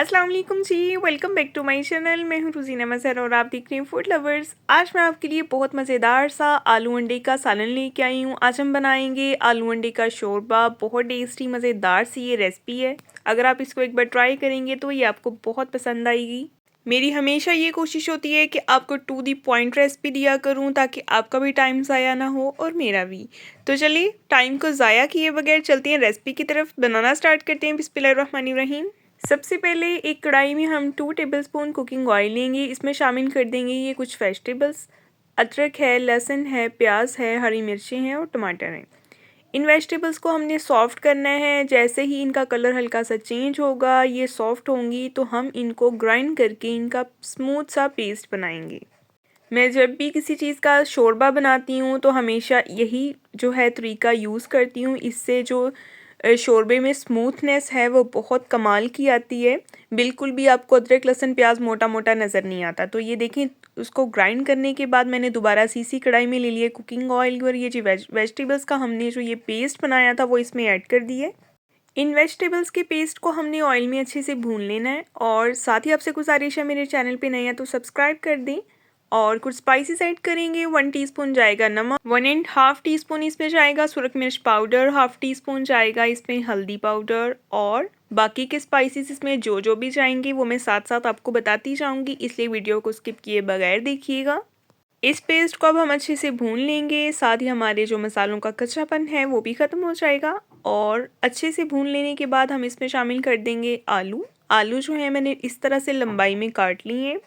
अस्सलाम वालेकुम जी, welcome back to my channel. मैं हूं रुज़ीना मज़हर और आप देख रहे हैं फूड लवर्स। आज मैं आपके लिए बहुत मज़ेदार सा आलू अंडे का सालन लेके आई हूं। आज हम बनाएंगे आलू अंडे का शोरबा। बहुत टेस्टी मज़ेदार सी ये रेसिपी है। अगर आप इसको एक बार ट्राई करेंगे तो ये आपको बहुत पसंद आएगी। मेरी हमेशा ये कोशिश होती है कि आपको टू दी पॉइंट रेसिपी दिया करूं ताकि आपका भी टाइम ज़ाया ना हो और मेरा भी। तो चलिए टाइम को ज़ाया किए बगैर चलते हैं रेसिपी की तरफ। बनाना स्टार्ट करते हैं। बिस्मिल्लाहिर्रहमानिर्रहीम। सबसे पहले एक कढ़ाई में हम 2 टेबलस्पून कुकिंग ऑयल लेंगे। इसमें शामिल कर देंगे ये कुछ वेजिटेबल्स। अदरक है, लहसुन है, प्याज है, हरी मिर्चें हैं और टमाटर हैं। इन वेजिटेबल्स को हमने सॉफ्ट करना है। जैसे ही इनका कलर हल्का सा चेंज होगा, ये सॉफ्ट होंगी, तो हम इनको ग्राइंड करके इनका स्मूथ सा पेस्ट बनाएंगे। मैं जब भी किसी चीज़ का शोरबा बनाती हूँ तो हमेशा यही जो है तरीका यूज़ करती हूँ। इससे जो शोरबे में स्मूथनेस है वो बहुत कमाल की आती है। बिल्कुल भी आपको अदरक लहसुन प्याज मोटा मोटा नज़र नहीं आता। तो ये देखें, उसको ग्राइंड करने के बाद मैंने दोबारा इसी कढ़ाई में ले लिया कुकिंग ऑयल और ये जो वेजिटेबल्स का हमने जो ये पेस्ट बनाया था वो इसमें ऐड कर दिया। इन वेजिटेबल्स के पेस्ट को हमने ऑयल में अच्छे से भून लेना है। और साथ ही आपसे गुजारिश है, मेरे चैनल पे नए हैं तो सब्सक्राइब कर दें। और कुछ स्पाइसेस ऐड करेंगे। 1 टीस्पून जाएगा नमक, 1.5 टीस्पून इसमें जाएगा सुरख मिर्च पाउडर, हाफ टी स्पून जाएगा इसमें हल्दी पाउडर और बाकी के स्पाइसेस इसमें जो जो भी जाएंगे वो मैं साथ साथ आपको बताती जाऊंगी, इसलिए वीडियो को स्किप किए बगैर देखिएगा। इस पेस्ट को अब हम अच्छे से भून लेंगे। साथ ही हमारे जो मसालों का कच्चापन है वो भी ख़त्म हो जाएगा। और अच्छे से भून लेने के बाद हम इसमें शामिल कर देंगे आलू। आलू जो है मैंने इस तरह से लंबाई में काट लिए हैं।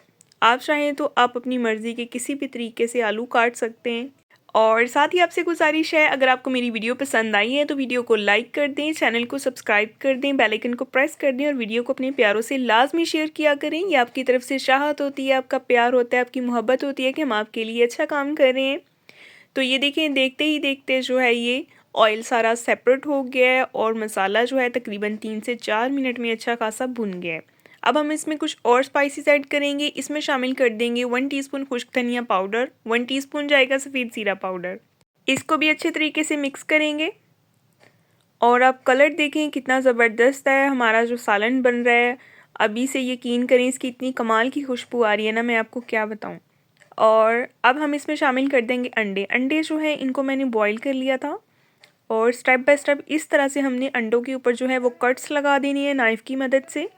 आप चाहें तो आप अपनी मर्ज़ी के किसी भी तरीके से आलू काट सकते हैं। और साथ ही आपसे गुजारिश है, अगर आपको मेरी वीडियो पसंद आई है तो वीडियो को लाइक कर दें, चैनल को सब्सक्राइब कर दें, बेल आइकन को प्रेस कर दें और वीडियो को अपने प्यारों से लाजमी शेयर किया करें। ये आपकी तरफ से चाहत होती है, आपका प्यार होता है, आपकी मोहब्बत होती है कि हम आपके लिए अच्छा काम कर रहे हैं। तो ये देखें, देखते ही देखते जो है ये ऑयल सारा सेपरेट हो गया है और मसाला जो है तकरीबन 3 से 4 मिनट में अच्छा खासा भुन गया है। अब हम इसमें कुछ और स्पाइसेस ऐड करेंगे। इसमें शामिल कर देंगे 1 टीस्पून खुश्क धनिया पाउडर, 1 टीस्पून जाएगा सफ़ेद ज़ीरा पाउडर। इसको भी अच्छे तरीके से मिक्स करेंगे। और आप कलर देखें कितना ज़बरदस्त है हमारा जो सालन बन रहा है। अभी से यकीन करें, इसकी इतनी कमाल की खुशबू आ रही है ना, मैं आपको क्या बताऊं। और अब हम इसमें शामिल कर देंगे अंडे। अंडे जो है इनको मैंने बॉईल कर लिया था और स्टेप बाय स्टेप इस तरह से हमने अंडों के ऊपर जो है वो कट्स लगा देनी है नाइफ़ की मदद से,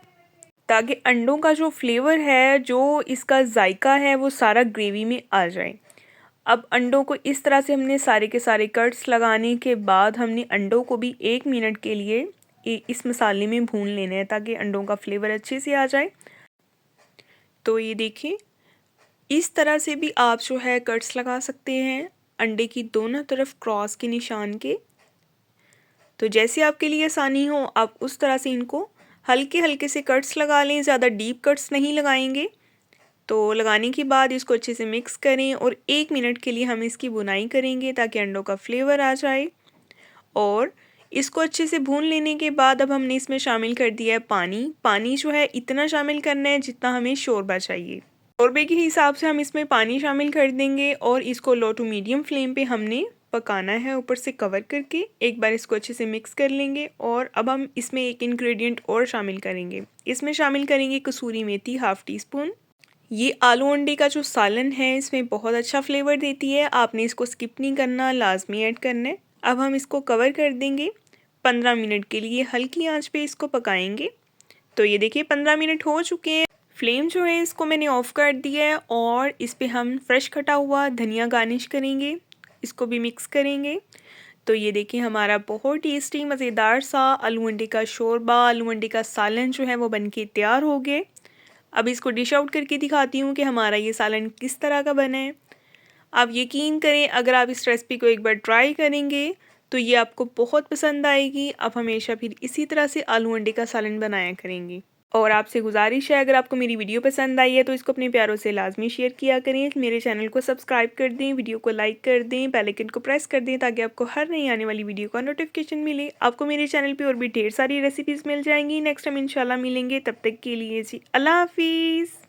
ताकि अंडों का जो फ्लेवर है, जो इसका जायका है, वो सारा ग्रेवी में आ जाए। अब अंडों को इस तरह से हमने सारे के सारे कट्स लगाने के बाद हमने अंडों को भी 1 मिनट के लिए इस मसाले में भून लेना है ताकि अंडों का फ्लेवर अच्छे से आ जाए। तो ये देखिए, इस तरह से भी आप जो है कट्स लगा सकते हैं अंडे की दोनों तरफ क्रॉस के निशान के। तो जैसे आपके लिए आसानी हो आप उस तरह से इनको हल्के हल्के से कट्स लगा लें, ज़्यादा डीप कट्स नहीं लगाएंगे। तो लगाने के बाद इसको अच्छे से मिक्स करें और 1 मिनट के लिए हम इसकी बुनाई करेंगे ताकि अंडों का फ्लेवर आ जाए। और इसको अच्छे से भून लेने के बाद अब हमने इसमें शामिल कर दिया है पानी। पानी जो है इतना शामिल करना है जितना हमें शोरबा चाहिए। शोरबे के हिसाब से हम इसमें पानी शामिल कर देंगे और इसको लो टू मीडियम फ्लेम पे हमने पकाना है, ऊपर से कवर करके। एक बार इसको अच्छे से मिक्स कर लेंगे। और अब हम इसमें एक इंग्रेडिएंट और शामिल करेंगे। इसमें शामिल करेंगे कसूरी मेथी, हाफ टी स्पून। ये आलू अंडे का जो सालन है इसमें बहुत अच्छा फ्लेवर देती है। आपने इसको स्किप नहीं करना, लाजमी ऐड करना है। अब हम इसको कवर कर देंगे 15 मिनट के लिए, हल्की आंच पे इसको पकाएंगे। तो ये देखिए 15 मिनट हो चुके हैं। फ्लेम जो है इसको मैंने ऑफ़ कर दिया है और इस पे हम फ्रेश कटा हुआ धनिया गार्निश करेंगे। इसको भी मिक्स करेंगे। तो ये देखिए हमारा बहुत टेस्टी मज़ेदार सा आलू अंडे का शोरबा, आलू अंडे का सालन जो है वो बनके तैयार हो गए। अब इसको डिश आउट करके दिखाती हूँ कि हमारा ये सालन किस तरह का बना है। आप यकीन करें, अगर आप इस रेसिपी को एक बार ट्राई करेंगे तो ये आपको बहुत पसंद आएगी। आप हमेशा फिर इसी तरह से आलू अंडे का सालन बनाया करेंगे। और आपसे गुजारिश है, अगर आपको मेरी वीडियो पसंद आई है तो इसको अपने प्यारों से लाजमी शेयर किया करें। मेरे चैनल को सब्सक्राइब कर दें, वीडियो को लाइक कर दें, बेल आइकन को प्रेस कर दें ताकि आपको हर नई आने वाली वीडियो का नोटिफिकेशन मिले। आपको मेरे चैनल पे और भी ढेर सारी रेसिपीज़ मिल जाएंगी। नेक्स्ट टाइम इंशाल्लाह मिलेंगे, तब तक के लिए जी अल्लाह हाफिज़।